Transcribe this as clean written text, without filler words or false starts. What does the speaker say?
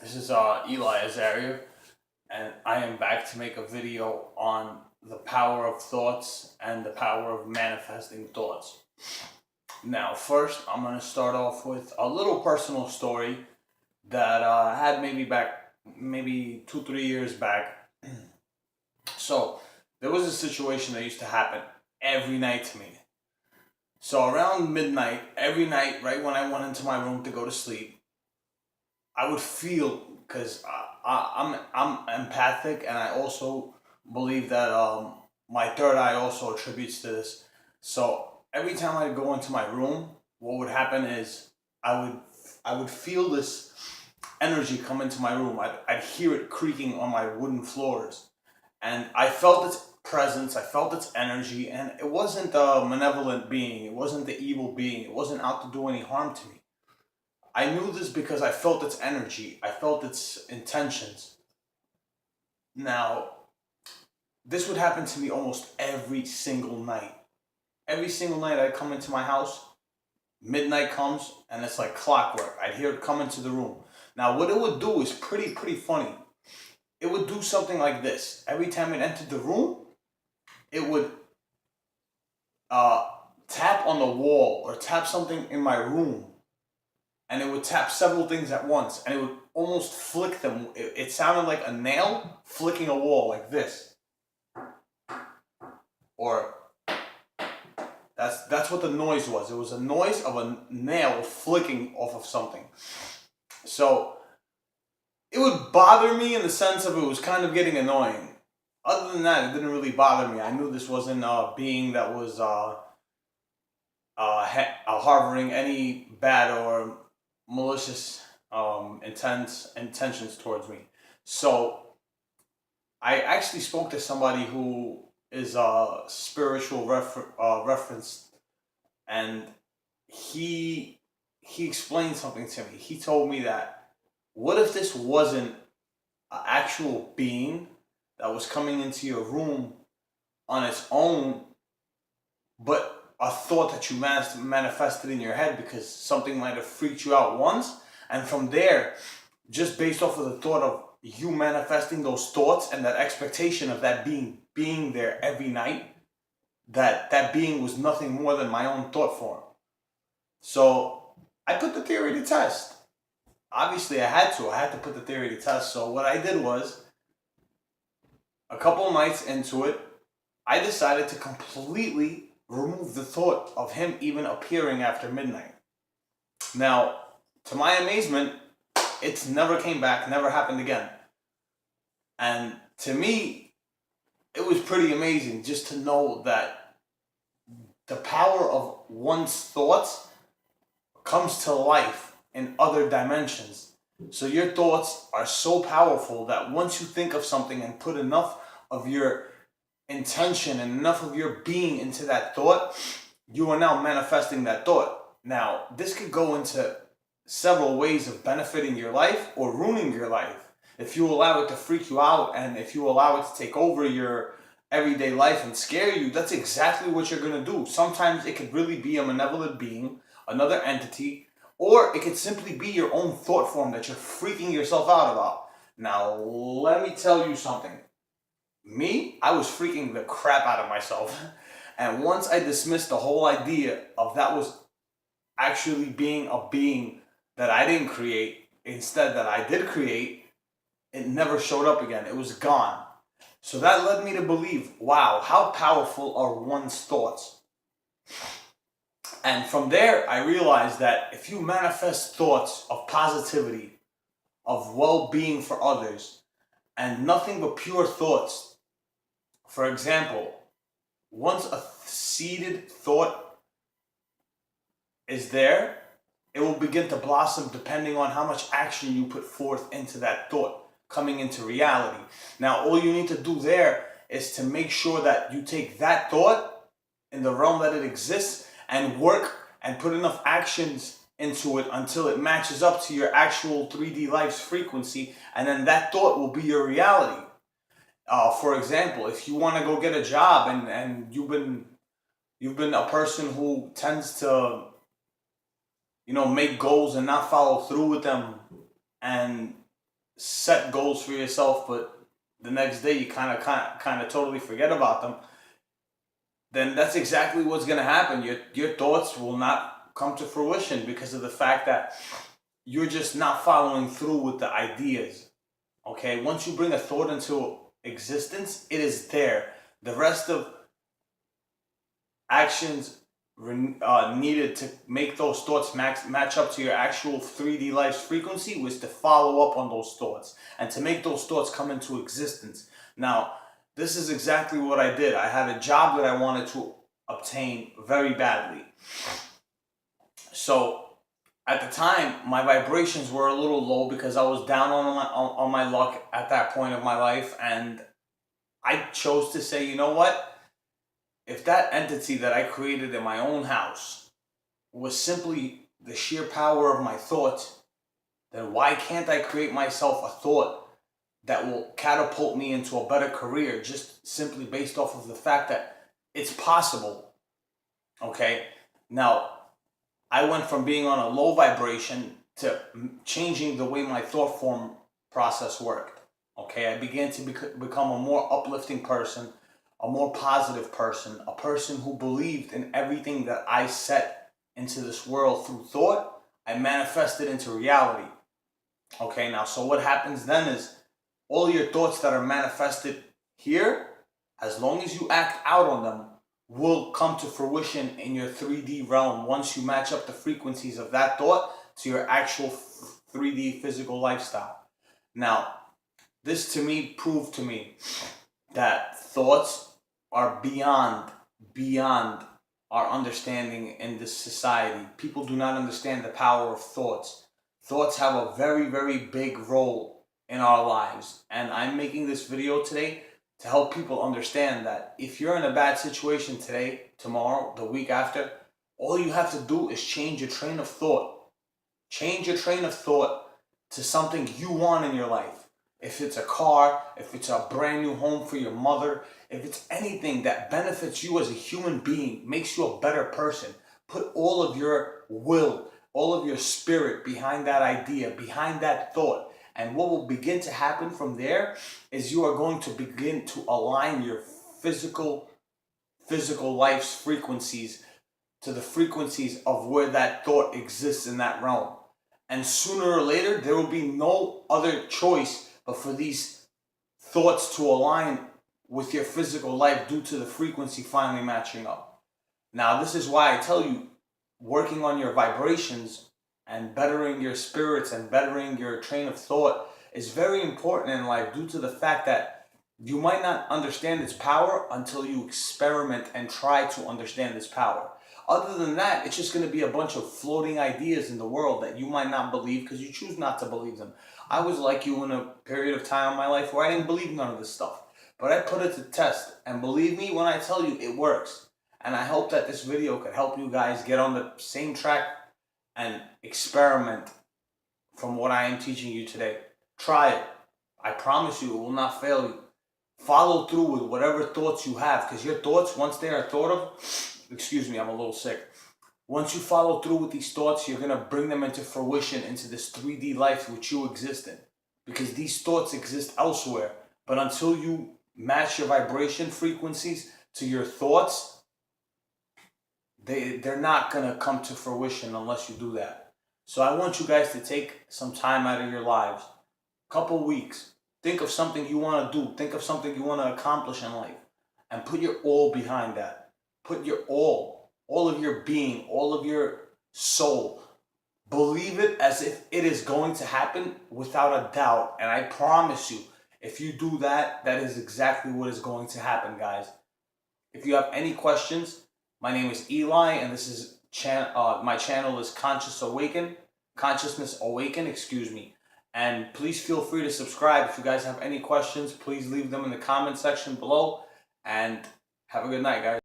This is Eli Azaria, and I am back to make a video on the power of thoughts and the power of manifesting thoughts. Now, first, I'm going to start off with a little personal story that I had maybe 2, 3 years back. So, there was a situation that used to happen every night to me. So, around midnight, every night, right when I went into my room to go to sleep, I would feel because I'm empathic, and I also believe that my third eye also attributes to this. So every time I go into my room, what would happen is I would I would feel this energy come into my room. I'd hear it creaking on my wooden floors, and I felt its presence. I felt its energy, and it wasn't a malevolent being. It wasn't the evil being. It wasn't out to do any harm to me. I knew this because I felt its energy. I felt its intentions. Now, this would happen to me almost every single night. Every single night I'd come into my house, midnight comes, and it's like clockwork. I'd hear it come into the room. Now, what it would do is pretty funny. It would do something like this. Every time it entered the room, it would uh, tap on the wall or tap something in my room, and it would tap several things at once, and it would almost flick them. It sounded like a nail flicking a wall like this, or that's what the noise was. It was a noise of a nail flicking off of something. So it would bother me in the sense of it was kind of getting annoying. Other than that, it didn't really bother me. I knew this wasn't a being that was harboring any bad or malicious intentions towards me. So I actually spoke to somebody who is a spiritual reference, and he he explained something to me. He told me that what if this wasn't an actual being that was coming into your room on its own, but a thought that you manifested in your head because something might have freaked you out once, and from there, just based off of the thought of you manifesting those thoughts and that expectation of that being there every night, that being was nothing more than my own thought form. So I put the theory to test. Obviously, I had to put the theory to test. So what I did was, a couple of nights into it, I decided to completely remove the thought of him even appearing after midnight. Now, to my amazement, it's never came back, never happened again. And to me, it was pretty amazing just to know that the power of one's thoughts comes to life in other dimensions. So your thoughts are so powerful that once you think of something and put enough of your intention and enough of your being into that thought, you are now manifesting that thought. Now, this could go into several ways of benefiting your life or ruining your life. If you allow it to freak you out and if you allow it to take over your everyday life and scare you, that's exactly what you're going to do. Sometimes it could really be a malevolent being, another entity, or it could simply be your own thought form that you're freaking yourself out about. Now, let me tell you something. Me, I was freaking the crap out of myself. And once I dismissed the whole idea of that was actually being a being that I didn't create, instead that I did create, it never showed up again. It was gone. So that led me to believe, wow, how powerful are one's thoughts? And from there, I realized that if you manifest thoughts of positivity, of well being for others, and nothing but pure thoughts, for example, once a seeded thought is there, it will begin to blossom depending on how much action you put forth into that thought coming into reality. Now, all you need to do there is to make sure that you take that thought in the realm that it exists and work and put enough actions into it until it matches up to your actual 3D life's frequency, and then that thought will be your reality. For example, if you want to go get a job and you've been a person who tends to make goals and not follow through with them, and set goals for yourself, but the next day you kind of totally forget about them, then that's exactly what's going to happen. Your thoughts will not come to fruition because of the fact that you're just not following through with the ideas. Okay, once you bring a thought into existence, it is there. The rest of actions needed to make those thoughts match up to your actual 3D life's frequency was to follow up on those thoughts and to make those thoughts come into existence. Now, this is exactly what I did. I had a job that I wanted to obtain very badly. So at the time, my vibrations were a little low because I was down on my luck at that point of my life, and I chose to say, you know what? If that entity that I created in my own house was simply the sheer power of my thoughts, then why can't I create myself a thought that will catapult me into a better career just simply based off of the fact that it's possible? Okay, now I went from being on a low vibration to changing the way my thought form process worked. Okay, I began to become a more uplifting person, a more positive person, a person who believed in everything that I set into this world through thought. I manifested into reality. Okay, now, so what happens then is all your thoughts that are manifested here, as long as you act out on them, will come to fruition in your 3D realm once you match up the frequencies of that thought to your actual 3D physical lifestyle. Now, this to me proved to me that thoughts are beyond our understanding in this society. People do not understand the power of thoughts. Thoughts have a very, very big role in our lives. And I'm making this video today to help people understand that if you're in a bad situation today, tomorrow, the week after, all you have to do is change your train of thought. Change your train of thought to something you want in your life. If it's a car, if it's a brand new home for your mother, if it's anything that benefits you as a human being, makes you a better person, put all of your will, all of your spirit behind that idea, behind that thought. And what will begin to happen from there is you are going to begin to align your physical life's frequencies to the frequencies of where that thought exists in that realm. And sooner or later, there will be no other choice but for these thoughts to align with your physical life due to the frequency finally matching up. Now, this is why I tell you, working on your vibrations and bettering your spirits and bettering your train of thought is very important in life due to the fact that you might not understand its power until you experiment and try to understand its power. Other than that, it's just going to be a bunch of floating ideas in the world that you might not believe because you choose not to believe them. I was like you in a period of time in my life where I didn't believe none of this stuff. But I put it to test. And believe me when I tell you, it works. And I hope that this video could help you guys get on the same track and experiment from what I am teaching you today. Try it. I promise you, it will not fail you. Follow through with whatever thoughts you have, because your thoughts, once they are thought of, excuse me, I'm a little sick. Once you follow through with these thoughts, you're going to bring them into fruition, into this 3D life which you exist in. Because these thoughts exist elsewhere. But until you match your vibration frequencies to your thoughts, they're not going to come to fruition unless you do that. So I want you guys to take some time out of your lives, a couple weeks. Think of something you want to do. Think of something you want to accomplish in life. And put your all behind that. Put your all of your being, all of your soul. Believe it as if it is going to happen without a doubt. And I promise you, if you do that, that is exactly what is going to happen, guys. If you have any questions, my name is Eli, and this is my channel is Consciousness Awaken, excuse me. And please feel free to subscribe. If you guys have any questions, please leave them in the comment section below. And have a good night, guys.